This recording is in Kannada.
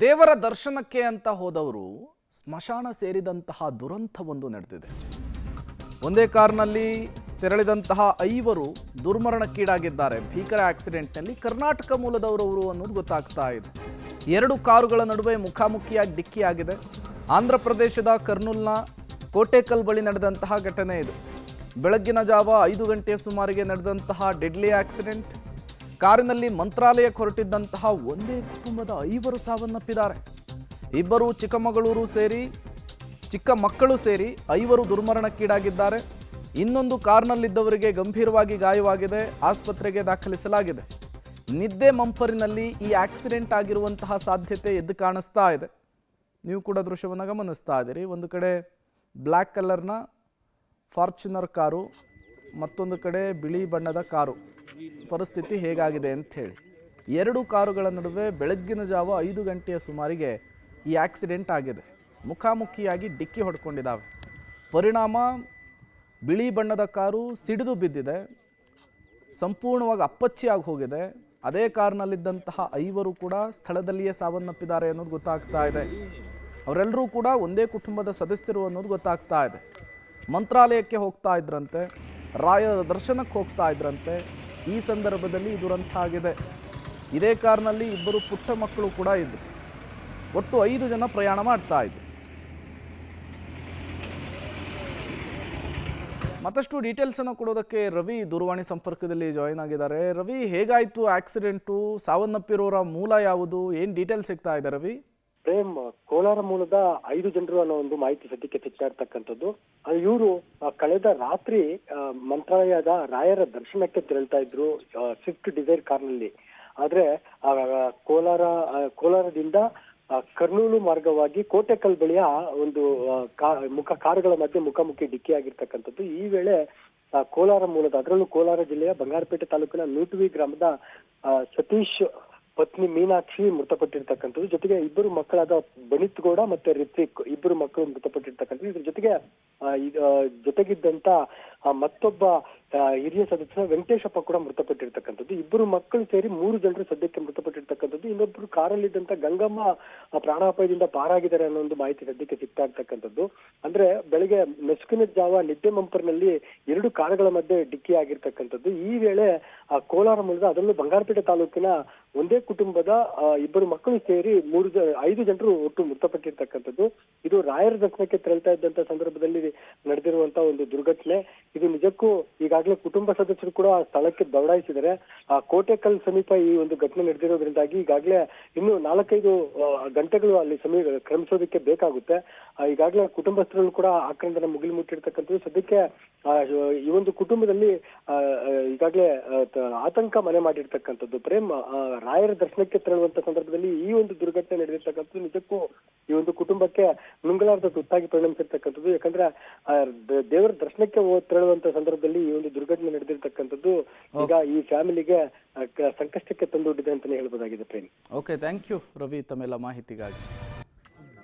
ದೇವರ ದರ್ಶನಕ್ಕೆ ಅಂತ ಹೋದವರು ಸ್ಮಶಾನ ಸೇರಿದಂತಹ ದುರಂತವೊಂದು ನಡೆದಿದೆ. ಒಂದೇ ಕಾರ್ನಲ್ಲಿ ತೆರಳಿದಂತಹ 5 ದುರ್ಮರಣಕ್ಕೀಡಾಗಿದ್ದಾರೆ. ಭೀಕರ ಆಕ್ಸಿಡೆಂಟ್ನಲ್ಲಿ ಕರ್ನಾಟಕ ಮೂಲದವರು ಅನ್ನೋದು ಗೊತ್ತಾಗ್ತಾ ಇದೆ. 2 ಕಾರುಗಳ ನಡುವೆ ಮುಖಾಮುಖಿಯಾಗಿ ಡಿಕ್ಕಿಯಾಗಿದೆ. ಆಂಧ್ರ ಪ್ರದೇಶದ ಕರ್ನೂಲ್ನ ಕೋಟೆಕಲ್ ಬಳಿ ನಡೆದಂತಹ ಘಟನೆ ಇದು. ಬೆಳಗ್ಗಿನ ಜಾವ 5 ಗಂಟೆಯ ಸುಮಾರಿಗೆ ನಡೆದಂತಹ ಡೆಡ್ಲಿ ಆಕ್ಸಿಡೆಂಟ್. ಕಾರಿನಲ್ಲಿ ಮಂತ್ರಾಲಯಕ್ಕೆ ಹೊರಟಿದ್ದಂತಹ ಒಂದೇ ಕುಟುಂಬದ 5 ಸಾವನ್ನಪ್ಪಿದ್ದಾರೆ. 2 ಚಿಕ್ಕ ಮಕ್ಕಳು ಸೇರಿ 5 ದುರ್ಮರಣಕ್ಕೀಡಾಗಿದ್ದಾರೆ. ಇನ್ನೊಂದು ಕಾರ್ನಲ್ಲಿದ್ದವರಿಗೆ ಗಂಭೀರವಾಗಿ ಗಾಯವಾಗಿದೆ. ಆಸ್ಪತ್ರೆಗೆ ದಾಖಲಿಸಲಾಗಿದೆ. ನಿದ್ದೆ ಮಂಪರಿನಲ್ಲಿ ಈ ಆಕ್ಸಿಡೆಂಟ್ ಆಗಿರುವಂತಹ ಸಾಧ್ಯತೆ ಎದ್ದು ಕಾಣಿಸ್ತಾ ಇದೆ. ನೀವು ಕೂಡ ದೃಶ್ಯವನ್ನು ಗಮನಿಸ್ತಾ ಇದ್ದೀರಿ. ಒಂದು ಕಡೆ ಬ್ಲ್ಯಾಕ್ ಕಲರ್ನ ಫಾರ್ಚುನರ್ ಕಾರು, ಮತ್ತೊಂದು ಕಡೆ ಬಿಳಿ ಬಣ್ಣದ ಕಾರು. ಪರಿಸ್ಥಿತಿ ಹೇಗಾಗಿದೆ ಅಂತ ಹೇಳಿ 2 ಕಾರುಗಳ ನಡುವೆ ಬೆಳಗ್ಗಿನ ಜಾವ 5 ಗಂಟೆಯ ಸುಮಾರಿಗೆ ಈ ಆಕ್ಸಿಡೆಂಟ್ ಆಗಿದೆ. ಮುಖಾಮುಖಿಯಾಗಿ ಡಿಕ್ಕಿ ಹೊಡ್ಕೊಂಡಿದ್ದಾವೆ. ಪರಿಣಾಮ ಬಿಳಿ ಬಣ್ಣದ ಕಾರು ಸಿಡಿದು ಬಿದ್ದಿದೆ. ಸಂಪೂರ್ಣವಾಗಿ ಅಪ್ಪಚ್ಚಿಯಾಗಿ ಹೋಗಿದೆ. ಅದೇ ಕಾರ್ನಲ್ಲಿದ್ದಂತಹ 5 ಕೂಡ ಸ್ಥಳದಲ್ಲಿಯೇ ಸಾವನ್ನಪ್ಪಿದ್ದಾರೆ ಅನ್ನೋದು ಗೊತ್ತಾಗ್ತಾ ಇದೆ. ಅವರೆಲ್ಲರೂ ಕೂಡ ಒಂದೇ ಕುಟುಂಬದ ಸದಸ್ಯರು ಅನ್ನೋದು ಗೊತ್ತಾಗ್ತಾ ಇದೆ. ಮಂತ್ರಾಲಯಕ್ಕೆ ಹೋಗ್ತಾ ಇದ್ರಂತೆ, ರಾಯರ ದರ್ಶನಕ್ಕೆ ಹೋಗ್ತಾ ಇದ್ರಂತೆ. ಈ ಸಂದರ್ಭದಲ್ಲಿ ದುರಂತ ಆಗಿದೆ. ಇದೇ ಕಾರ್ನಲ್ಲಿ 2 ಪುಟ್ಟ ಮಕ್ಕಳು ಕೂಡ ಇದ್ದರು. ಒಟ್ಟು 5 ಜನ ಪ್ರಯಾಣ ಮಾಡ್ತಾ ಇದ್ರು. ಮತ್ತಷ್ಟು ಡೀಟೇಲ್ಸನ್ನು ಕೊಡೋದಕ್ಕೆ ರವಿ ದೂರವಾಣಿ ಸಂಪರ್ಕದಲ್ಲಿ ಜಾಯಿನ್ ಆಗಿದ್ದಾರೆ. ರವಿ, ಹೇಗಾಯಿತು ಆಕ್ಸಿಡೆಂಟು? ಸಾವನ್ನಪ್ಪಿರೋರ ಮೂಲ ಯಾವುದು? ಏನು ಡೀಟೇಲ್ಸ್ ಸಿಗ್ತಾ ಇದೆ ರವಿ? ಪ್ರೇಮ್, ಕೋಲಾರ ಮೂಲದ 5 ಜನರು ಅನ್ನೋ ಒಂದು ಮಾಹಿತಿ ಸದ್ಯಕ್ಕೆ ಸಿಗ್ತಾರ್ತಕ್ಕಂಥದ್ದು. ಇವರು ಕಳೆದ ರಾತ್ರಿ ಮಂತ್ರಾಲಯದ ರಾಯರ ದರ್ಶನಕ್ಕೆ ತೆರಳ್ತಾ ಇದ್ರು ಸ್ವಿಫ್ಟ್ ಡಿಸೈರ್ ಕಾರ್ನಲ್ಲಿ. ಆದ್ರೆ ಕೋಲಾರದಿಂದ ಕರ್ನೂಲು ಮಾರ್ಗವಾಗಿ ಕೋಟೆಕಲ್ ಬಳಿಯ ಒಂದು ಕಾರುಗಳ ಮಧ್ಯೆ ಮುಖಾಮುಖಿ ಡಿಕ್ಕಿ ಆಗಿರ್ತಕ್ಕಂಥದ್ದು. ಈ ವೇಳೆ ಕೋಲಾರ ಮೂಲದ, ಅದರಲ್ಲೂ ಕೋಲಾರ ಜಿಲ್ಲೆಯ ಬಂಗಾರಪೇಟೆ ತಾಲೂಕಿನ ನೂಟುವಿ ಗ್ರಾಮದ ಸತೀಶ್ ಪತ್ನಿ ಮೀನಾಕ್ಷಿ ಮೃತಪಟ್ಟಿರ್ತಕ್ಕಂಥದ್ದು. ಜೊತೆಗೆ 2 ಮಕ್ಕಳಾದ ಬಣಿತ್ ಗೌಡ ಮತ್ತೆ ರಿತ್ವಿಕ್, 2 ಮಕ್ಕಳು ಮೃತಪಟ್ಟಿರ್ತಕ್ಕಂಥದ್ದು. ಇದ್ರ ಜೊತೆಗಿದ್ದಂತ ಮತ್ತೊಬ್ಬ ಹಿರಿಯ ಸದಸ್ಯ ವೆಂಕಟೇಶಪ್ಪ ಕೂಡ ಮೃತಪಟ್ಟಿರ್ತಕ್ಕಂಥದ್ದು. 2 ಮಕ್ಕಳು ಸೇರಿ 3 ಜನರು ಸದ್ಯಕ್ಕೆ ಮೃತಪಟ್ಟಿರ್ತಕ್ಕಂಥದ್ದು. ಇನ್ನೊಬ್ರು ಕಾರಲ್ಲಿದ್ದಂತ ಗಂಗಮ್ಮ ಪ್ರಾಣಾಪಾಯದಿಂದ ಪಾರಾಗಿದ್ದಾರೆ ಅನ್ನೋ ಒಂದು ಮಾಹಿತಿ ಸದ್ಯಕ್ಕೆ ಸಿಗ್ತಾ ಇರ್ತಕ್ಕಂಥದ್ದು. ಅಂದ್ರೆ ಬೆಳಗ್ಗೆ ಮೆಸ್ಕಿನ ಜಾವ ನಿದ್ದೆ ಮಂಪರ್ನಲ್ಲಿ 2 ಕಾರುಗಳ ಮಧ್ಯೆ ಡಿಕ್ಕಿ ಆಗಿರ್ತಕ್ಕಂಥದ್ದು. ಈ ವೇಳೆ ಕೋಲಾರ ಮೂಲದ, ಅದರಲ್ಲೂ ಬಂಗಾರಪೇಟೆ ತಾಲೂಕಿನ ಒಂದೇ ಕುಟುಂಬದ 2 ಮಕ್ಕಳು ಸೇರಿ 5 ಜನರು ಒಟ್ಟು ಮೃತಪಟ್ಟಿರ್ತಕ್ಕಂಥದ್ದು. ಇದು ರಾಯರ ದರ್ಶನಕ್ಕೆ ತೆರಳ್ತಾ ಇದ್ದಂತ ಸಂದರ್ಭದಲ್ಲಿ ನಡೆದಿರುವಂತಹ ಒಂದು ದುರ್ಘಟನೆ. ಇದು ನಿಜಕ್ಕೂ ಈಗಾಗಲೇ ಕುಟುಂಬ ಸದಸ್ಯರು ಕೂಡ ಸ್ಥಳಕ್ಕೆ ದೌಡಾಯಿಸಿದ್ದಾರೆ. ಕೋಟೆಕಲ್ ಸಮೀಪ ಈ ಒಂದು ಘಟನೆ ನಡೆದಿರೋದ್ರಿಂದಾಗಿ ಈಗಾಗಲೇ ಇನ್ನು 4-5 ಗಂಟೆಗಳು ಅಲ್ಲಿ ಕ್ರಮಿಸೋದಕ್ಕೆ ಬೇಕಾಗುತ್ತೆ. ಈಗಾಗಲೇ ಕುಟುಂಬಸ್ಥರು ಕೂಡ ಆಕ್ರಂದನ ಮುಗಿಲು ಮುಟ್ಟಿರ್ತಕ್ಕಂಥದ್ದು. ಸದ್ಯಕ್ಕೆ ಈ ಒಂದು ಕುಟುಂಬದಲ್ಲಿ ಈಗಾಗಲೇ ಆತಂಕ ಮನೆ ಮಾಡಿರ್ತಕ್ಕಂಥದ್ದು. ಪ್ರೇಮ್, ರಾಯರ ದರ್ಶನಕ್ಕೆ ತೆರಳುವಂತ ಸಂದರ್ಭದಲ್ಲಿ ಈ ಒಂದು ದುರ್ಘಟನೆ ನಡೆದಿರ್ತಕ್ಕಂಥದ್ದು ನಿಜಕ್ಕೂ ಈ ಒಂದು ಕುಟುಂಬಕ್ಕೆ ನುಂಗಲಾರದ ತುತ್ತಾಗಿ ಪರಿಣಮಿಸಿರ್ತಕ್ಕಂಥದ್ದು. ಯಾಕಂದ್ರೆ ದೇವರ ದರ್ಶನಕ್ಕೆ ತೆರಳುವಂತ ಸಂದರ್ಭದಲ್ಲಿ ಈ ಒಂದು ದುರ್ಘಟನೆ ನಡೆದಿರ್ತಕ್ಕಂಥದ್ದು ಈಗ ಈ ಫ್ಯಾಮಿಲಿಗೆ ಸಂಕಷ್ಟಕ್ಕೆ ತಂದೊಡ್ಡಿದೆ ಅಂತಾನೆ ಹೇಳ್ಬೋದಾಗಿದೆ Prem. Okay, thank you Ravi ತಮ್ಮೆಲ್ಲ ಮಾಹಿತಿಗಾಗಿ.